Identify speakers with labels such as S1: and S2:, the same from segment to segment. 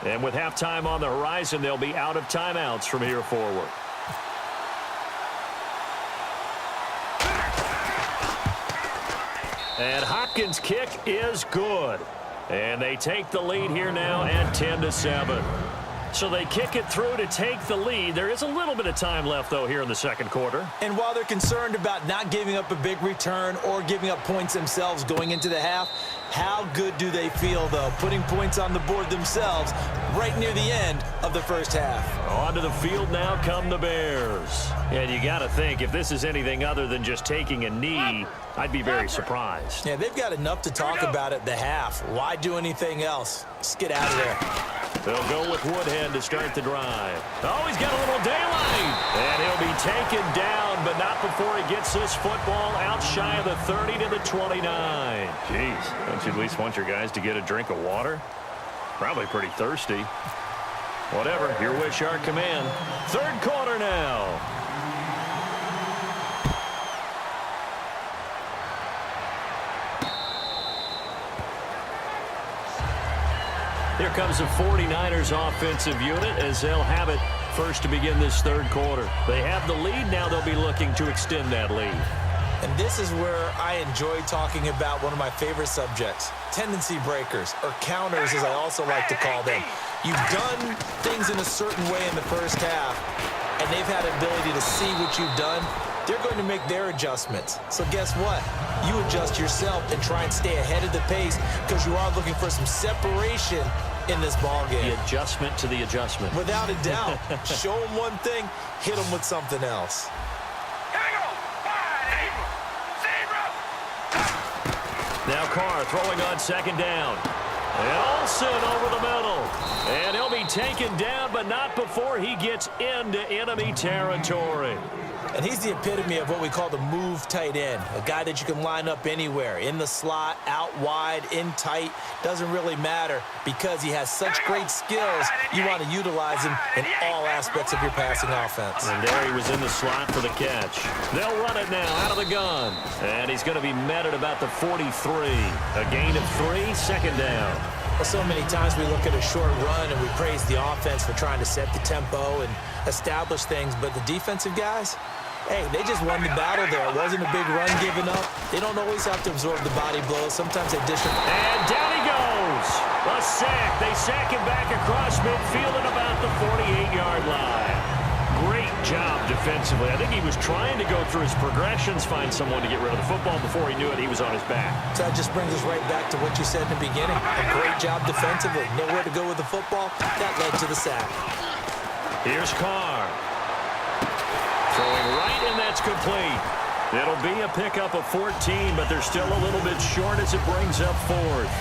S1: And with halftime on the horizon, they'll be out of timeouts from here forward. And Hopkins' kick is good. And they take the lead here now at 10-7. So they kick it through to take the lead. There is a little bit of time left, though, here in the second quarter.
S2: And while they're concerned about not giving up a big return or giving up points themselves going into the half, how good do they feel, though, putting points on the board themselves right near the end of the first half?
S1: Onto the field now come the Bears. And you got to think, if this is anything other than just taking a knee, I'd be very surprised.
S2: Yeah, they've got enough to talk about at the half. Why do anything else? Just get out of there.
S1: They'll go with Woodhead to start the drive. Oh, he's got a little daylight. And he'll be taken down, but not before he gets this football out shy of the 30 to the 29. Jeez, don't you at least want your guys to get a drink of water? Probably pretty thirsty. Whatever, your wish, our command. Third quarter now. Here comes the 49ers offensive unit as they'll have it first to begin this third quarter. They have the lead. Now they'll be looking to extend that lead.
S2: And this is where I enjoy talking about one of my favorite subjects, tendency breakers, or counters as I also like to call them. You've done things in a certain way in the first half, and they've had an ability to see what you've done. They're going to make their adjustments. So guess what? You adjust yourself and try and stay ahead of the pace because you are looking for some separation in this ball game.
S1: The adjustment to the adjustment.
S2: Without a doubt. Show them one thing, hit them with something else.
S1: Now Carr throwing on second down. And Olsen over the middle. And he'll be taken down, but not before he gets into enemy territory.
S2: And he's the epitome of what we call the move tight end, a guy that you can line up anywhere, in the slot, out wide, in tight, doesn't really matter because he has such great skills. You want to utilize him in all aspects of your passing offense.
S1: And there he was in the slot for the catch. They'll run it now out of the gun. And he's going to be met at about the 43. A gain of 3, second down.
S2: Well, so many times we look at a short run and we praise the offense for trying to set the tempo and establish things, but the defensive guys, hey, they just won the battle there. It wasn't a big run given up. They don't always have to absorb the body blows. Sometimes they dish them.
S1: And down he goes. A sack. They sack him back across midfield at about the 48-yard line. Great job defensively. I think he was trying to go through his progressions, find someone to get rid of the football. Before he knew it, he was on his back.
S2: So that just brings us right back to what you said in the beginning. A great job defensively. Nowhere to go with the football. That led to the sack.
S1: Here's Carr. Throwing right, and that's complete. It'll be a pickup of 14, but they're still a little bit short as it brings up fourth.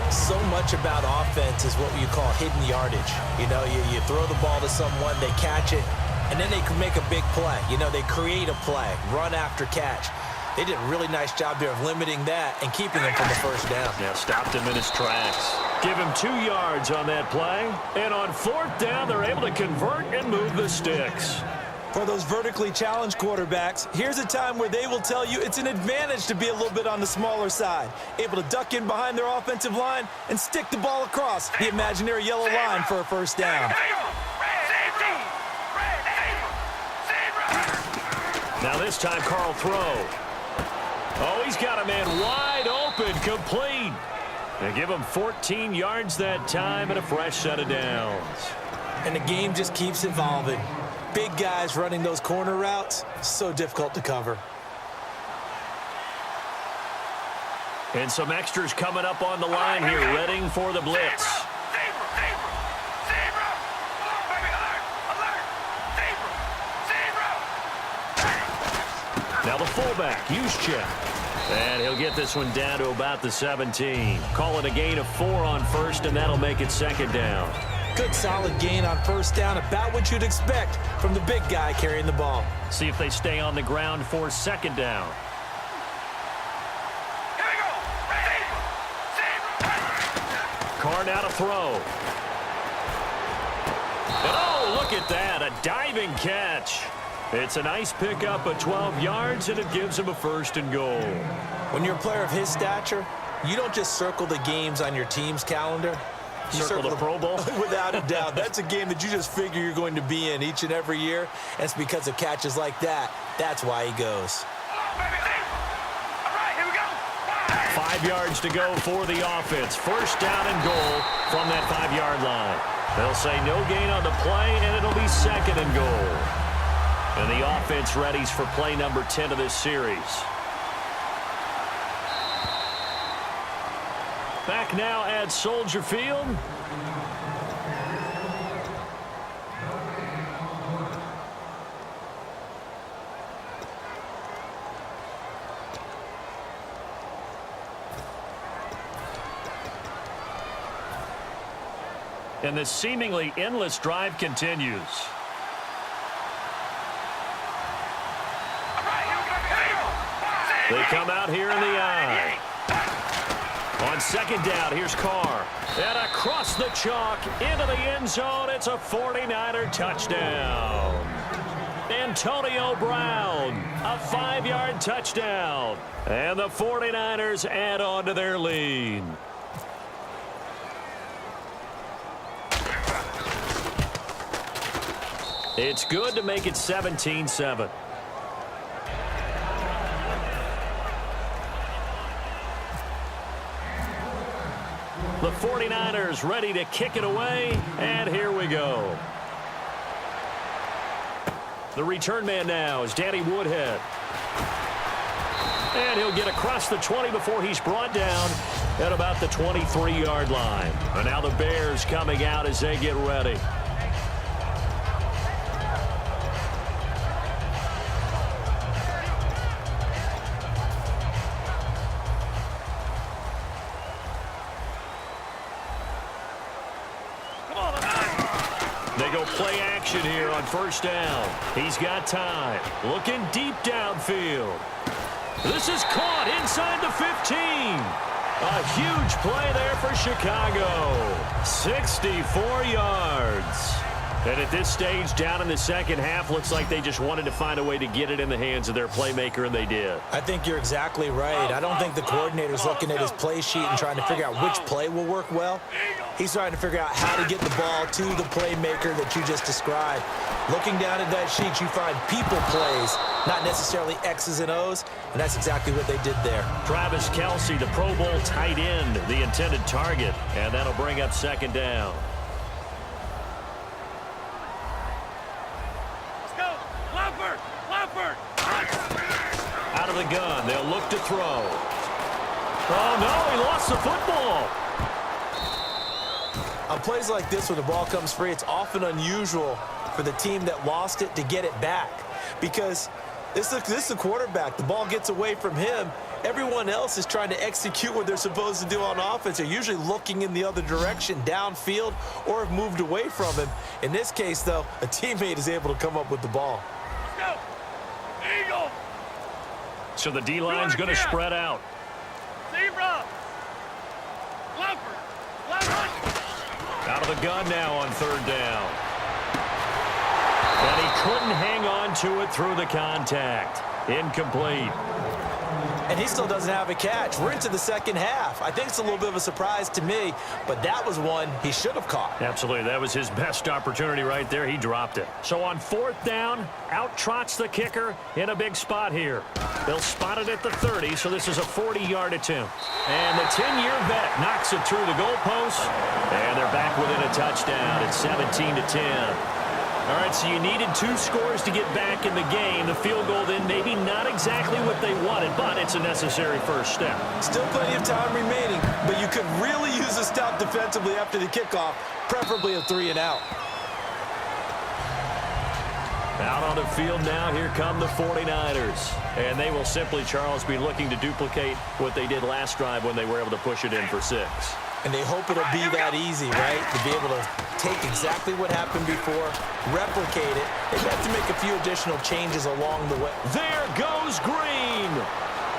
S2: So much about offense is what you call hidden yardage. You know, you throw the ball to someone, they catch it, and then they can make a big play. You know, they create a play, run after catch. They did a really nice job there of limiting that and keeping him from the first down.
S1: Yeah, stopped him in his tracks. Give him 2 yards on that play. And on fourth down, they're able to convert and move the sticks.
S2: For those vertically challenged quarterbacks, here's a time where they will tell you it's an advantage to be a little bit on the smaller side, able to duck in behind their offensive line and stick the ball across the imaginary yellow line for a first down.
S1: Now this time, Carl throw. Oh, he's got a man wide open, complete. They give him 14 yards that time and a fresh set of downs.
S2: And the game just keeps evolving. Big guys running those corner routes, so difficult to cover.
S1: And some extras coming up on the line here, ready for the blitz. Now the fullback, Juszczyk. And he'll get this one down to about the 17. Call it a gain of 4 on first, and that'll make it second down.
S2: Good solid gain on first down, about what you'd expect from the big guy carrying the ball.
S1: See if they stay on the ground for second down. Carr now to throw. And oh, look at that, a diving catch. It's a nice pickup of 12 yards, and it gives him a first and goal.
S2: When you're a player of his stature, you don't just circle the games on your team's calendar. You
S1: Circle the Pro Bowl?
S2: Without a doubt. That's a game that you just figure you're going to be in each and every year, and it's because of catches like that. That's why he goes.
S1: 5 yards to go for the offense. First down and goal from that 5-yard line. They'll say no gain on the play, and it'll be second and goal. And the offense readies for play number 10 of this series. Back now at Soldier Field. And this seemingly endless drive continues. They come out here in the eye. On second down, here's Carr. And across the chalk into the end zone. It's a 49er touchdown. Antonio Brown, a 5-yard touchdown. And the 49ers add on to their lead. It's good to make it 17-7. The 49ers ready to kick it away, and here we go. The return man now is Danny Woodhead. And he'll get across the 20 before he's brought down at about the 23-yard line. And now the Bears coming out as they get ready. They go play action here on first down. He's got time. Looking deep downfield. This is caught inside the 15. A huge play there for Chicago. 64 yards. And at this stage, down in the second half, looks like they just wanted to find a way to get it in the hands of their playmaker, and they did.
S2: I think you're exactly right. I don't think the coordinator's looking at his play sheet and trying to figure out which play will work well. He's trying to figure out how to get the ball to the playmaker that you just described. Looking down at that sheet, you find people plays, not necessarily X's and O's, and that's exactly what they did there.
S1: Travis Kelce, the Pro Bowl tight end, the intended target, and that'll bring up second down. Out of the gun, they'll look to throw. Oh, no, he lost the football.
S2: On plays like this, when the ball comes free, it's often unusual for the team that lost it to get it back. Because this is the quarterback. The ball gets away from him. Everyone else is trying to execute what they're supposed to do on offense. They're usually looking in the other direction, downfield, or have moved away from him. In this case, though, a teammate is able to come up with the ball.
S1: So the D-line's going to spread out. Out of the gun now on third down. And he couldn't hang on to it through the contact. Incomplete.
S2: And he still doesn't have a catch. We're into the second half. I think it's a little bit of a surprise to me, but that was one he should have caught.
S1: Absolutely. That was his best opportunity right there. He dropped it. So on fourth down, out trots the kicker in a big spot here. They'll spot it at the 30, so this is a 40-yard attempt. And the 10-year vet knocks it through the goalpost, and they're back within a touchdown at 17-10. All right, so you needed 2 scores to get back in the game. The field goal then maybe not exactly what they wanted, but it's a necessary first step.
S2: Still plenty of time remaining, but you could really use a stop defensively after the kickoff, preferably a 3-and-out.
S1: Out on the field now, here come the 49ers. And they will simply, Charles, be looking to duplicate what they did last drive when they were able to push it in for 6.
S2: And they hope it'll be that easy, right? To be able to take exactly what happened before, replicate it. They have to make a few additional changes along the way.
S1: There goes Green.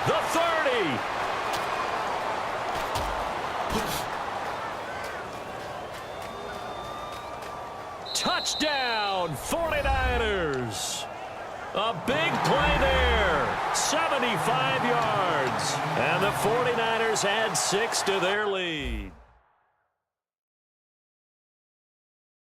S1: The 30. Touchdown, 49ers. A big play there. 75 yards. And the 49ers add 6 to their lead.